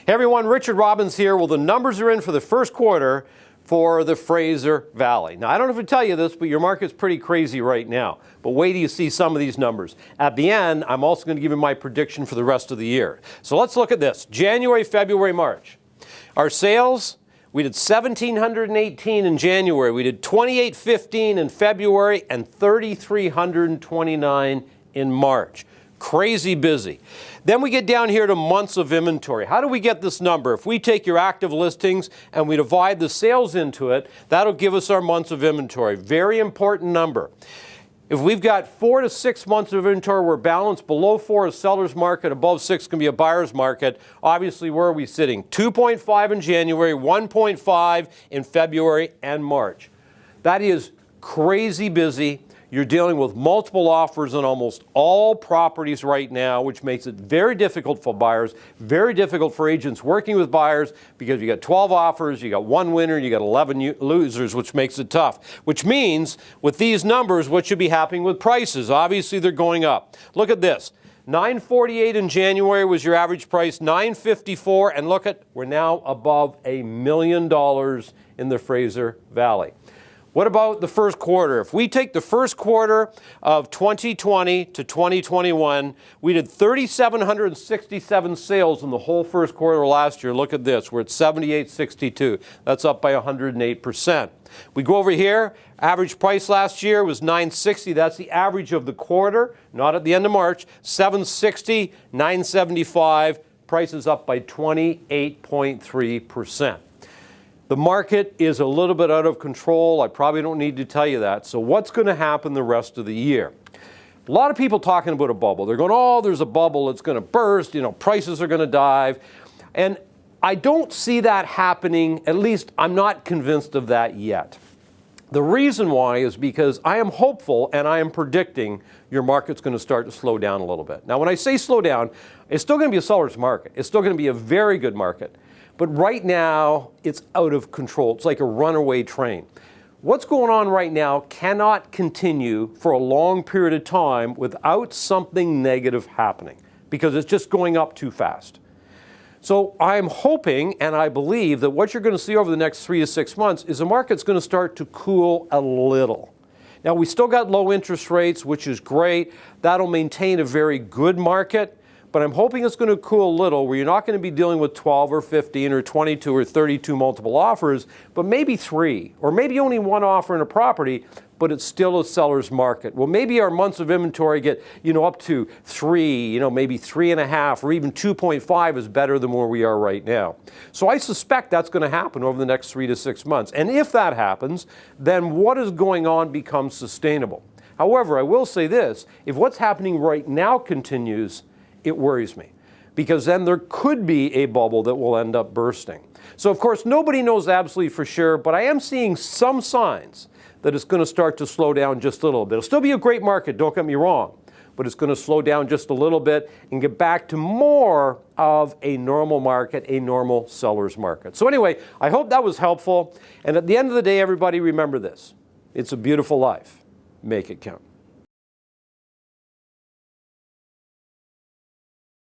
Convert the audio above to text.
Hey everyone, Richard Robbins here. Well, the numbers are in for the first quarter for the Fraser Valley. Now, I don't have to tell you this, but your market's pretty crazy right now. But wait till you see some of these numbers. At the end, I'm also going to give you my prediction for the rest of the year. So let's look at this. January, February, March. Our sales, we did 1,718 in January. We did 2,815 in February and 3,329 in March. Crazy busy. Then we get down here to months of inventory. How do we get this number? If we take your active listings and we divide the sales into it, that'll give us our months of inventory. Very important number. If we've got 4 to 6 months of inventory, we're balanced. Below 4 is seller's market, above 6 can be a buyer's market. Obviously, where are we sitting? 2.5 in January, 1.5 in February and March. That is crazy busy. You're dealing with multiple offers on almost all properties right now, which makes it very difficult for buyers, very difficult for agents working with buyers because you got 12 offers, you got 1 winner, you got 11 losers, which makes it tough. Which means with these numbers, what should be happening with prices? Obviously, they're going up. Look at this. $948 in January was your average price, $954, and look at, we're now above $1 million in the Fraser Valley. What about the first quarter? If we take the first quarter of 2020 to 2021, we did 3,767 sales in the whole first quarter last year. Look at this, we're at 7,862. That's up by 108%. We go over here, average price last year was $960. That's the average of the quarter, not at the end of March. $760, $975, prices up by 28.3%. The market is a little bit out of control. I probably don't need to tell you that. So what's going to happen the rest of the year? A lot of people talking about a bubble. They're going, oh, there's a bubble. It's going to burst. You know, prices are going to dive. And I don't see that happening. At least I'm not convinced of that yet. The reason why is because I am hopeful and I am predicting your market's going to start to slow down a little bit. Now, when I say slow down, it's still going to be a seller's market. It's still going to be a very good market. But right now, it's out of control. It's like a runaway train. What's going on right now cannot continue for a long period of time without something negative happening because it's just going up too fast. So I'm hoping and I believe that what you're going to see over the next 3 to 6 months is the market's going to start to cool a little. Now, we still got low interest rates, which is great. That'll maintain a very good market. But I'm hoping it's going to cool a little where you're not going to be dealing with 12 or 15 or 22 or 32 multiple offers, but maybe 3 or maybe only 1 offer in a property, but it's still a seller's market. Well, maybe our months of inventory get, up to 3, maybe 3.5 or even 2.5 is better than where we are right now. So I suspect that's going to happen over the next 3 to 6 months. And if that happens, then what is going on becomes sustainable. However, I will say this, if what's happening right now continues, it worries me because then there could be a bubble that will end up bursting. So of course, nobody knows absolutely for sure, but I am seeing some signs that it's going to start to slow down just a little bit. It'll still be a great market, don't get me wrong, but it's going to slow down just a little bit and get back to more of a normal market, a normal seller's market. So anyway, I hope that was helpful. And at the end of the day, everybody remember this. It's a beautiful life. Make it count.